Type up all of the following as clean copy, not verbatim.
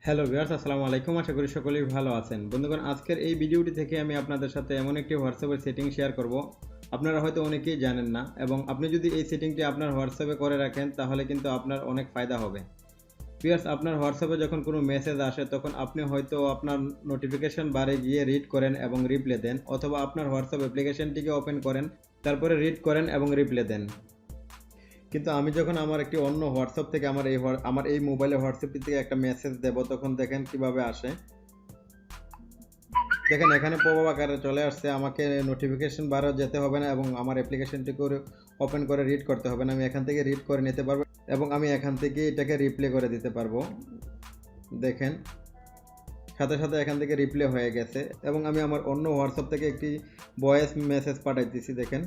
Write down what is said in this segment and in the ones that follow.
Hello viewers, আসসালামু আলাইকুম। আশা করি সকলেই ভালো আছেন। বন্ধুগণ, আজকের এই ভিডিওটি থেকে আমি আপনাদের সাথে এমন একটি হোয়াটসঅ্যাপের সেটিং শেয়ার করব। আপনারা হয়তো অনেকেই জানেন না, এবং আপনি যদি এই সেটিংটি আপনার হোয়াটসঅ্যাপে করে রাখেন তাহলে কিন্তু আপনার অনেক ফায়দা হবে। ভিউয়ার্স, আপনার হোয়াটসঅ্যাপে যখন কোনো মেসেজ আসে তখন আপনি হয়তো আপনার নোটিফিকেশন বারে গিয়ে রিড করেন এবং রিপ্লাই দেন, অথবা আপনার হোয়াটসঅ্যাপ অ্যাপ্লিকেশনটিকে ওপেন করেন, তারপরে রিড করেন এবং রিপ্লাই দেন। কিন্তু আমি যখন আমার একটি অন্য হোয়াটসঅ্যাপ থেকে আমার এই মোবাইলের হোয়াটসঅ্যাপটি থেকে একটা মেসেজ দেব, তখন দেখেন কিভাবে আসে। দেখেন এখানে পপআপ আকারে চলে আসছে। আমাকে নোটিফিকেশন বারও যেতে হবে না এবং আমার অ্যাপ্লিকেশনটি করে ওপেন করে রিড করতে হবে না। আমি এখান থেকে রিড করে নিতে পারবো এবং আমি এখান থেকে এটাকে রিপ্লে করে দিতে পারবো। দেখেন সাথে সাথে এখান থেকে রিপ্লে হয়ে গেছে এবং আমি আমার অন্য হোয়াটসঅ্যাপ থেকে একটি ভয়েস মেসেজ পাঠাইতেছি। দেখেন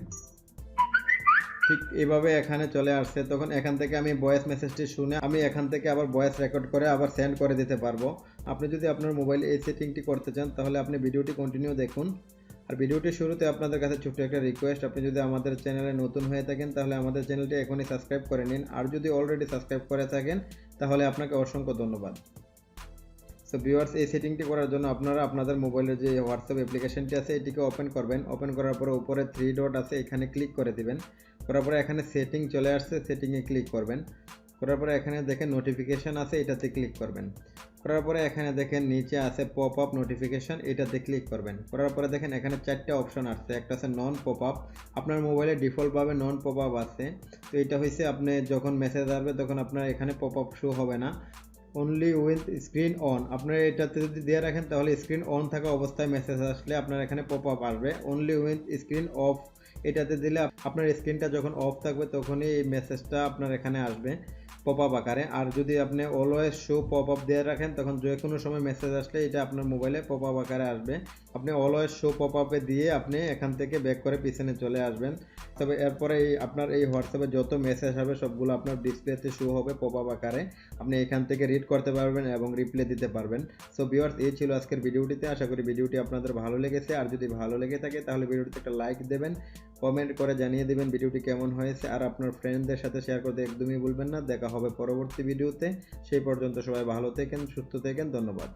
ঠিক এভাবে এখানে চলে আসছে। তখন এখান থেকে আমি ভয়েস মেসেজটি শুনে আমি এখান থেকে আবার ভয়েস রেকর্ড করে আবার সেন্ড করে দিতে পারবো। আপনি যদি আপনার মোবাইলে এই সেটিংটি করতে চান তাহলে আপনি ভিডিওটি কন্টিনিউ দেখুন। আর ভিডিওটির শুরুতে আপনাদের কাছে ছোট্ট একটা রিকোয়েস্ট, আপনি যদি আমাদের চ্যানেলে নতুন হয়ে থাকেন তাহলে আমাদের চ্যানেলটি এখনই সাবস্ক্রাইব করে নিন। আর যদি অলরেডি সাবস্ক্রাইব করে থাকেন তাহলে আপনাকে অসংখ্য ধন্যবাদ। সো ভিউয়ার্স, এই সেটিংটি করার জন্য আপনারা আপনাদের মোবাইলের যে হোয়াটসঅ্যাপ অ্যাপ্লিকেশনটি আছে এটিকে ওপেন করবেন। ওপেন করার পরে উপরে 3 ডট আছে, এখানে ক্লিক করে দিবেন। করার পরে এখানে সেটিং চলে আসছে, সেটিংয়ে ক্লিক করবেন। করার পরে এখানে দেখেন নোটিফিকেশন আছে, এটাতে ক্লিক করবেন। করার পরে এখানে দেখেন নিচে আছে পপ আপ নোটিফিকেশন, এটাতে ক্লিক করবেন। করার পরে দেখেন এখানে 4টা অপশন আসছে। একটা আছে নন পপ আপ, আপনার মোবাইলে ডিফল্টভাবে নন পপ আপ আছে। তো এটা হয়েছে আপনি যখন মেসেজ আসবে তখন আপনার এখানে পপ আপ শো হবে না। অনলি উইথ স্ক্রিন অন, আপনারা এটাতে যদি দিয়ে রাখেন তাহলে স্ক্রিন অন থাকা অবস্থায় মেসেজ আসলে আপনার এখানে পপ আপ আসবে। অনলি উইথ স্ক্রিন অফ, এটাতে দিলে আপনার স্ক্রিনটা যখন অফ থাকবে তখনই এই মেসেজটা আপনার এখানে আসবে পপ আপ আকারে। আর যদি আপনি অলওয়েজ শো পপ আপ দিয়ে রাখেন তখন যে কোনো সময় মেসেজ আসলে এটা আপনার মোবাইলে পপ আপ আকারে আসবে। আপনি অলওয়েজ শো পপ আপে দিয়ে আপনি এখান থেকে ব্যাক করে পিছনে চলে আসবেন। তবে এরপরে আপনার এই হোয়াটসঅ্যাপে যত মেসেজ হবে সবগুলো আপনার ডিসপ্লেতে শো হবে পপ আপ আকারে। আপনি এখান থেকে রিড করতে পারবেন এবং রিপ্লাই দিতে পারবেন। সো ভিউয়ার্স, এই ছিল আজকের ভিডিওটিতে। আশা করি ভিডিওটি আপনাদের ভালো লেগেছে। আর যদি ভালো লেগে থাকে তাহলে ভিডিওটিতে একটা লাইক দেবেন, কমেন্ট করে জানিয়ে দেবেন ভিডিওটি কেমন হয়েছে। আর আপনার ফ্রেন্ডদের সাথে শেয়ার করতে একদমই ভুলবেন না। দেখা হবে পরবর্তী ভিডিওতে। সেই পর্যন্ত সবাই ভালো থাকেন, সুস্থ থাকেন। ধন্যবাদ।